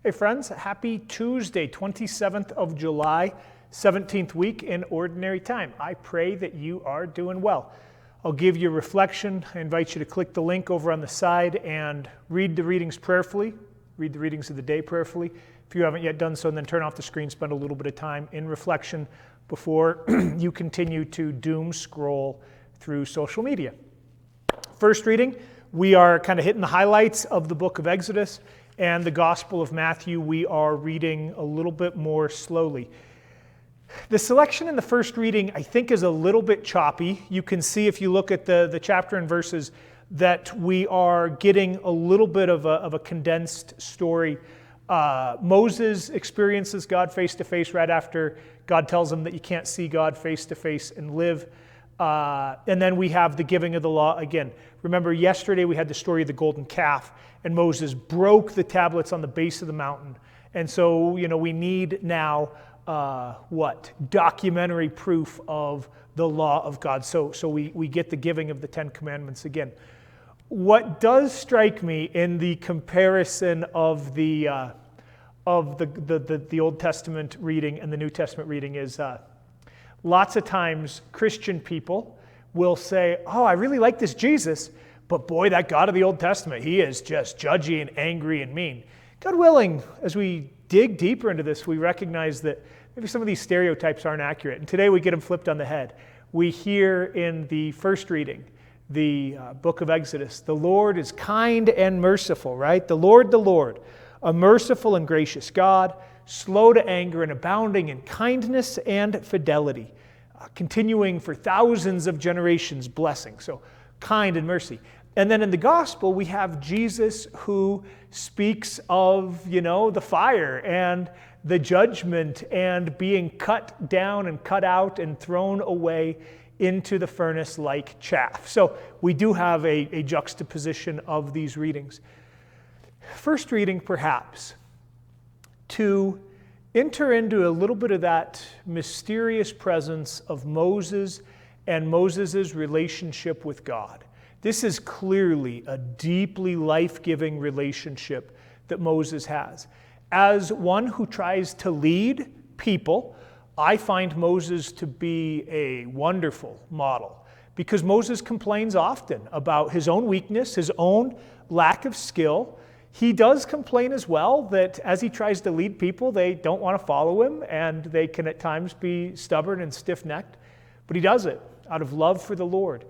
Hey friends, happy Tuesday, 27th of July, 17th week in Ordinary Time. I pray that you are doing well. I'll give you a reflection. I invite you to click the link over on the side and read the readings prayerfully, read the readings of the day prayerfully. If you haven't yet done so, then turn off the screen, spend a little bit of time in reflection before you continue to doom scroll through social media. First reading, we are kind of hitting the highlights of the book of Exodus. And the Gospel of Matthew, we are reading a little bit more slowly. The selection in the first reading, I think, is a little bit choppy. You can see if you look at the chapter and verses that we are getting a little bit of a condensed story. Moses experiences God face to face right after God tells him that you can't see God face to face and live. And then we have the giving of the law again. Remember, yesterday we had the story of the golden calf, and Moses broke the tablets on the base of the mountain. And so, we need now, documentary proof of the law of God. So we get the giving of the Ten Commandments again. What does strike me in the comparison of the Old Testament reading and the New Testament reading is lots of times Christian people will say, oh, I really like this Jesus, but boy, that God of the Old Testament, he is just judgy and angry and mean. God willing, as we dig deeper into this, we recognize that maybe some of these stereotypes aren't accurate. And today we get them flipped on the head. We hear in the first reading, the book of Exodus, the Lord is kind and merciful, right? The Lord, a merciful and gracious God, slow to anger and abounding in kindness and fidelity, continuing for thousands of generations blessing. So kind and mercy. And then in the gospel, we have Jesus who speaks of, the fire and the judgment and being cut down and cut out and thrown away into the furnace like chaff. So we do have a juxtaposition of these readings. First reading, perhaps, to enter into a little bit of that mysterious presence of Moses and Moses' relationship with God. This is clearly a deeply life-giving relationship that Moses has. As one who tries to lead people, I find Moses to be a wonderful model because Moses complains often about his own weakness, his own lack of skill. He does complain as well that as he tries to lead people, they don't want to follow him and they can at times be stubborn and stiff-necked, but he does it out of love for the Lord.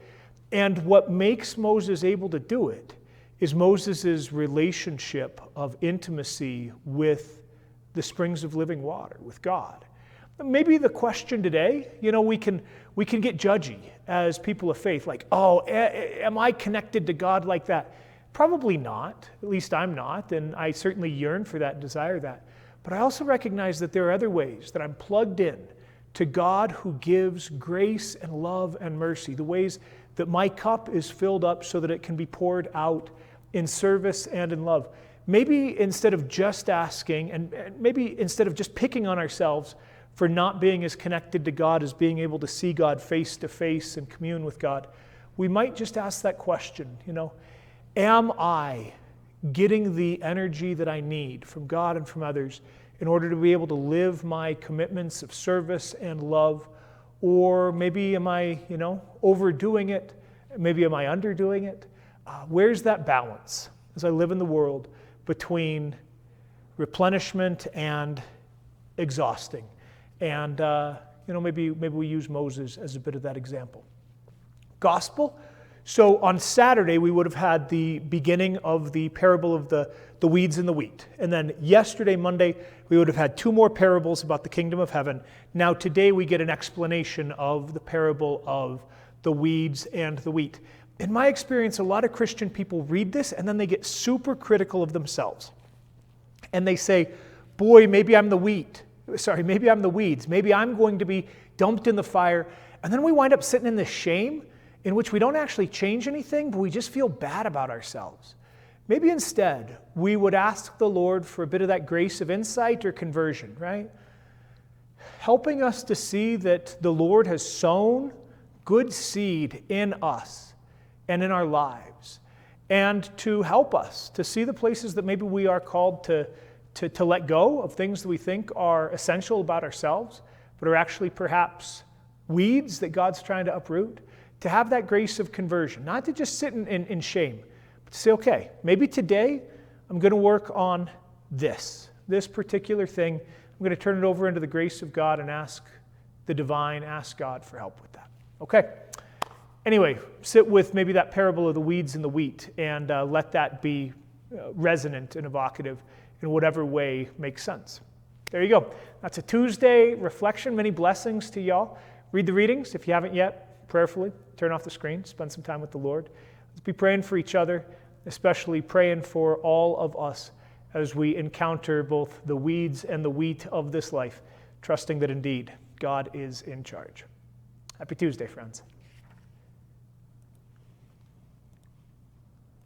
And what makes Moses able to do it is Moses' relationship of intimacy with the springs of living water, with God. Maybe the question today, we can get judgy as people of faith, like, oh, am I connected to God like that? Probably not. At least I'm not, and I certainly yearn for that and desire that. But I also recognize that there are other ways that I'm plugged in to God who gives grace and love and mercy, the ways that my cup is filled up so that it can be poured out in service and in love. Maybe instead of just asking, and maybe instead of just picking on ourselves for not being as connected to God as being able to see God face to face and commune with God, we might just ask that question, am I getting the energy that I need from God and from others in order to be able to live my commitments of service and love? Or maybe am I, overdoing it? Maybe am I underdoing it? Where's that balance as I live in the world between replenishment and exhausting? And, maybe we use Moses as a bit of that example. Gospel. So on Saturday, we would have had the beginning of the parable of the weeds and the wheat. And then yesterday, Monday, we would have had two more parables about the kingdom of heaven. Now today, we get an explanation of the parable of the weeds and the wheat. In my experience, a lot of Christian people read this and then they get super critical of themselves. And they say, boy, maybe I'm the wheat. Maybe I'm the weeds. Maybe I'm going to be dumped in the fire. And then we wind up sitting in this shame in which we don't actually change anything, but we just feel bad about ourselves. Maybe instead, we would ask the Lord for a bit of that grace of insight or conversion, right? Helping us to see that the Lord has sown good seed in us and in our lives, and to help us to see the places that maybe we are called to to let go of things that we think are essential about ourselves, but are actually perhaps weeds that God's trying to uproot. To have that grace of conversion, not to just sit in shame, but to say, okay, maybe today I'm going to work on this particular thing. I'm going to turn it over into the grace of God and ask God for help with that. Okay. Anyway, sit with maybe that parable of the weeds and the wheat and let that be resonant and evocative in whatever way makes sense. There you go. That's a Tuesday reflection. Many blessings to y'all. Read the readings if you haven't yet, prayerfully. Turn off the screen. Spend some time with the Lord. Let's be praying for each other, especially praying for all of us as we encounter both the weeds and the wheat of this life, trusting that indeed God is in charge. Happy Tuesday, friends.